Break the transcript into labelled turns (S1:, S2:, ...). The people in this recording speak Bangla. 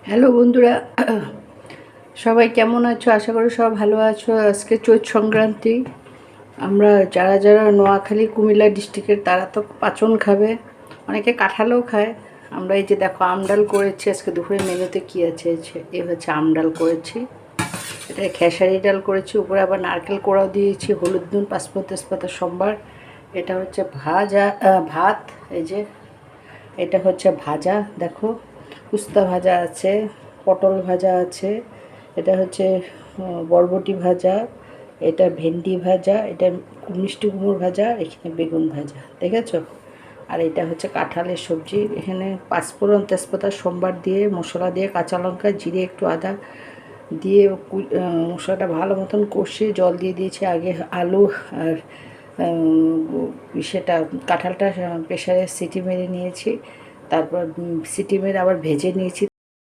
S1: হ্যালো বন্ধুরা, সবাই কেমন আছো? আশা করি সব ভালো আছো। আজকে চৈত সংক্রান্তি। আমরা যারা যারা নোয়াখালী কুমিল্লা ডিস্ট্রিক্টের তারা তো পাচন খাবে, অনেকে কাঁঠালও খায়। আমরা এই যে দেখো আমডাল করেছি। আজকে দুপুরে মেনুতে কী আছে, এই হচ্ছে আমডাল করেছি, এটা খেসারি ডাল করেছি, উপরে আবার নারকেল কোড়াও দিয়েছি, হলুদ নুন পাঁচফোড়ন তেজপাতা সম্বার। এটা হচ্ছে ভাত। এই যে এটা হচ্ছে ভাজা, দেখো উস্তা ভাজা আছে, পটল ভাজা আছে, এটা হচ্ছে বরবটি ভাজা, এটা ভেন্ডি ভাজা, এটা মিষ্টি কুমড়োর ভাজা, এখানে বেগুন ভাজা, দেখেছো? আর এটা হচ্ছে কাঁঠালের সবজি। এখানে পাঁচফোড়ন তেজপাতা সম্বার দিয়ে মশলা দিয়ে কাঁচা লঙ্কা জিরে একটু আদা দিয়ে মশলাটা ভালো মতন কষিয়ে জল দিয়ে দিয়েছি। আগে আলু আর সেটা কাঁঠালটা প্রেশারে সিটি মেরে নিয়েছি, তারপর সিটি মেরে আবার ভেজে নিয়েছি।